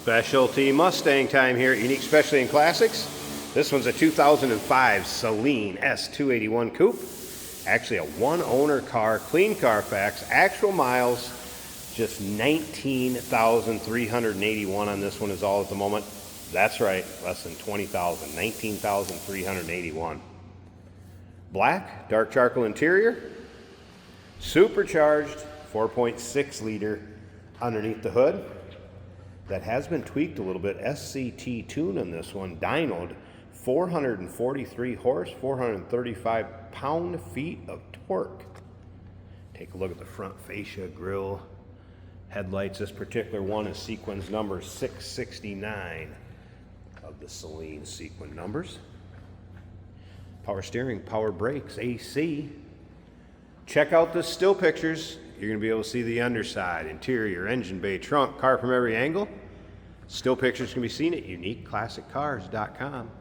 Specialty Mustang time here at Unique Specialty and Classics. This one's a 2005 Saleen S281 Coupe. Actually a one-owner car, clean Carfax, actual miles, just 19,381 on this one is all at the moment. That's right, less than 20,000, 19,381. Black, dark charcoal interior, supercharged, 4.6 liter underneath the hood. That has been tweaked a little bit. SCT tune on this one, dynoed, 443 horse, 435 pound-feet of torque. Take a look at the front fascia, grille, headlights. This particular one is sequence number 669 of the Saleen sequence numbers. Power steering, power brakes, AC. Check out the still pictures. You're going to be able to see the underside, interior, engine bay, trunk, car from every angle. Still pictures can be seen at uniqueclassiccars.com.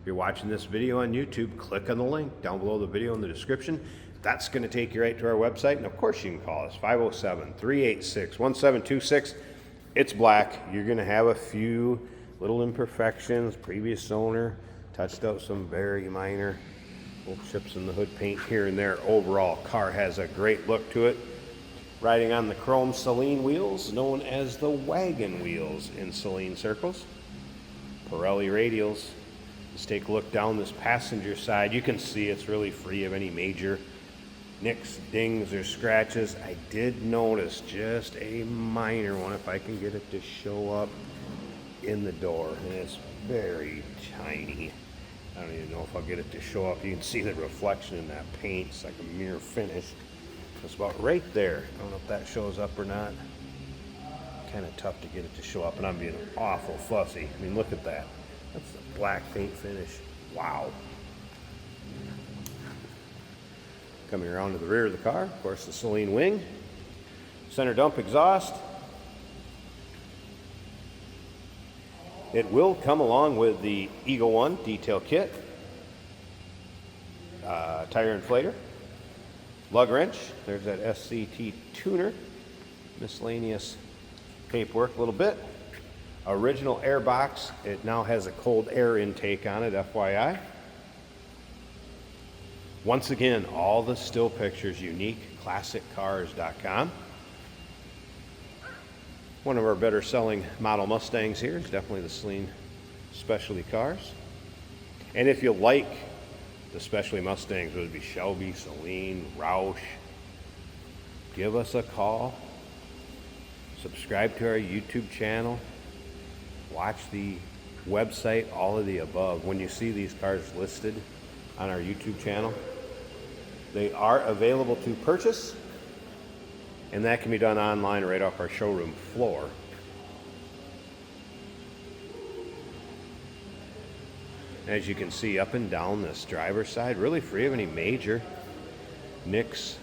If you're watching this video on YouTube, click on the link down below the video in the description. That's going to take you right to our website. And of course you can call us, 507-386-1726. It's black. You're going to have a few little imperfections. Previous owner touched out some very minor little chips in the hood paint here and there. Overall, car has a great look to it. Riding on the chrome Saleen wheels, known as the wagon wheels in Saleen circles. Pirelli radials. Let's take a look down this passenger side. You can see it's really free of any major nicks, dings, or scratches. I did notice just a minor one, if I can get it to show up in the door, and it's very tiny. I don't even know if I'll get it to show up. You can see the reflection in that paint. It's like a mirror finish. It's about right there. I don't know if that shows up or not. Kind of tough to get it to show up, and I'm being awful fussy. I mean, look at that. That's the black paint finish. Wow. Coming around to the rear of the car, of course, the Saleen wing. Center dump exhaust. It will come along with the Eagle One detail kit. Tire inflator. Lug wrench, there's that SCT tuner, miscellaneous paperwork a little bit. Original air box, it now has a cold air intake on it, FYI. Once again, all the still pictures, uniqueclassiccars.com. One of our better selling model Mustangs here is definitely the Saleen Specialty Cars. And if you like the Specialty Mustangs, whether it be Shelby, Saleen, Roush, give us a call. Subscribe to our YouTube channel. Watch the website, all of the above. When you see these cars listed on our YouTube channel, they are available to purchase, and that can be done online right off our showroom floor. As you can see, up and down this driver's side, really free of any major nicks,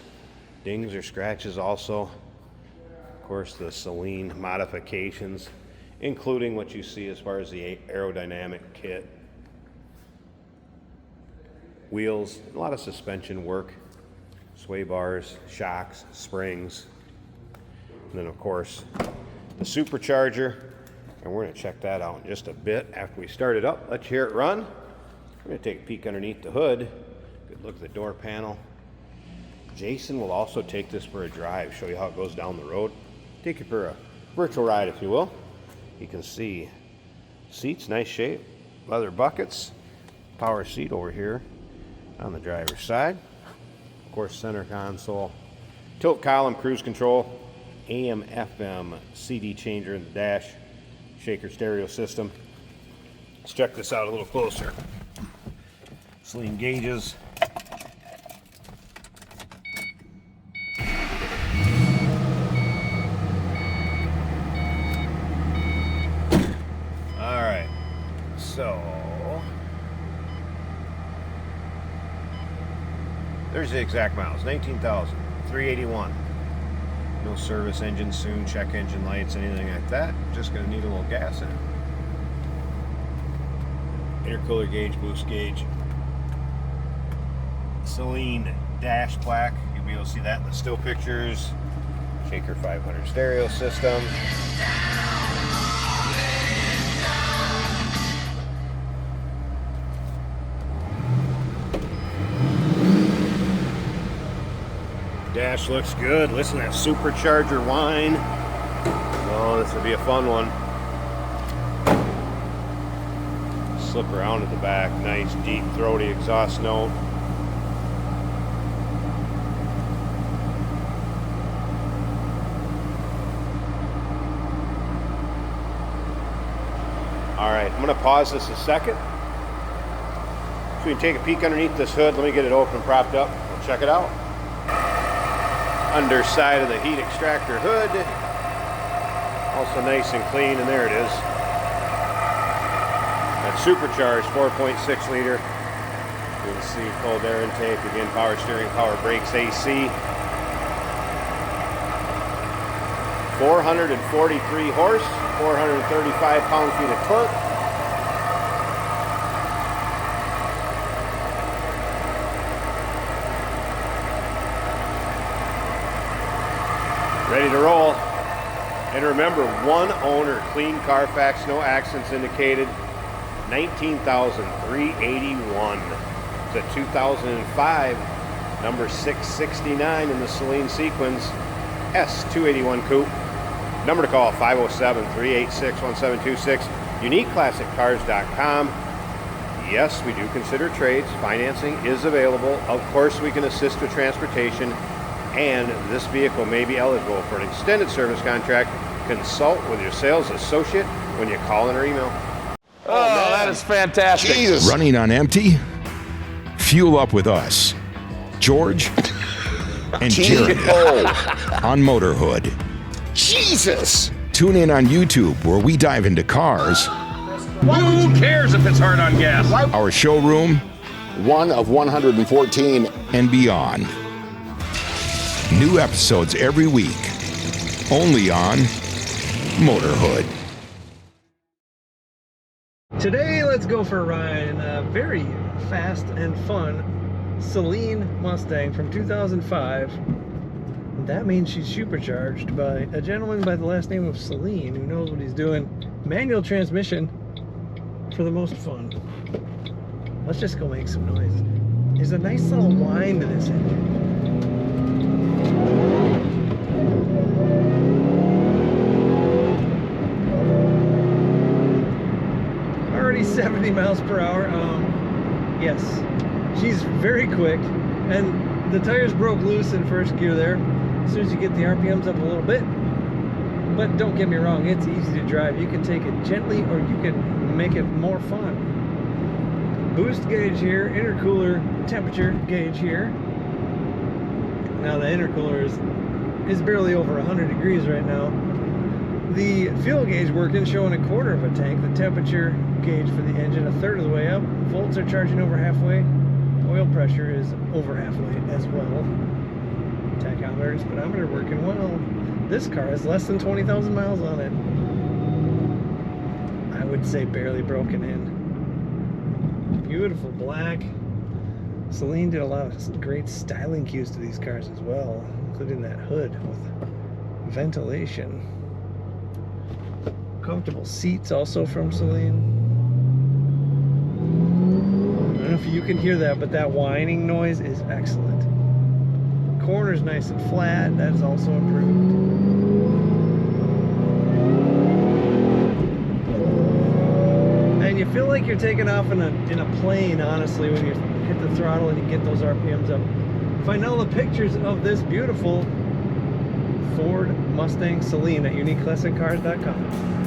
dings, or scratches. Also, of course, the Saleen modifications, including what you see as far as the aerodynamic kit. Wheels, a lot of suspension work, sway bars, shocks, springs. And then, of course, the supercharger. And we're going to check that out in just a bit after we start it up. Let's hear it run. We're going to take a peek underneath the hood. Good look at the door panel. Jason will also take this for a drive, show you how it goes down the road. Take it for a virtual ride, if you will. You can see seats, nice shape. Leather buckets. Power seat over here on the driver's side. Of course, center console. Tilt column, cruise control. AM, FM, CD changer in the dash. Shaker stereo system. Let's check this out a little closer. Saleen gauges. All right, so there's the exact miles, 19,381. No service, engine soon, check engine lights, anything like that. Just gonna need a little gas in it. Intercooler gauge, boost gauge. Saleen dash plaque. You'll be able to see that in the still pictures. Shaker 500 stereo system. Dash looks good. Listen to that supercharger whine. Oh, this would be a fun one. Slip around at the back. Nice, deep, throaty exhaust note. Alright, I'm going to pause this a second so we can take a peek underneath this hood. Let me get it open and propped up. We'll check it out. Underside of the heat extractor hood. Also nice and clean, and there it is. That supercharged 4.6 liter. You can see cold air intake, again power steering, power brakes, AC. 443 horse, 435 pound-feet of torque. Ready to roll. And remember, one owner, clean Carfax, no accidents indicated, 19,381. It's a 2005, number 669 in the Saleen sequence, S281 coupe. Number to call, 507-386-1726, uniqueclassiccars.com. Yes, we do consider trades. Financing is available. Of course, we can assist with transportation, and this vehicle may be eligible for an extended service contract. Consult with your sales associate when you call in or email. Oh, that is fantastic. Jesus. Running on empty? Fuel up with us, George and Jeremy on Motorhood. Jesus. Tune in on YouTube where we dive into cars, Who cares if it's hard on gas? our showroom, One of 114. and beyond. New episodes every week, only on Motorhood. Today, let's go for a ride in a very fast and fun Saleen Mustang from 2005. That means she's supercharged by a gentleman by the last name of Saleen, who knows what he's doing. Manual transmission for the most fun. Let's just go make some noise. There's a nice little whine to this engine. Already 70 miles per hour. Yes, she's very quick, and the tires broke loose in first gear there. As soon as you get the RPMs up a little bit. But don't get me wrong, it's easy to drive. You can take it gently, or you can make it more fun. Boost gauge here, intercooler temperature gauge here. Now the intercooler is barely over 100 degrees right now. The fuel gauge working, showing a quarter of a tank. The temperature gauge for the engine, a third of the way up. Volts are charging over halfway. Oil pressure is over halfway as well. Tachometer, speedometer working well. This car has less than 20,000 miles on it. I would say barely broken in. Beautiful black. Saleen did a lot of great styling cues to these cars as well, including that hood with ventilation. Comfortable seats also from Saleen. I don't know if you can hear that, but that whining noise is excellent. Corner's nice and flat, that is also improved. And you feel like you're taking off in a plane, honestly, when you hit the throttle and you get those RPMs up. Find all the pictures of this beautiful Ford Mustang Saleen at uniqueclassiccars.com.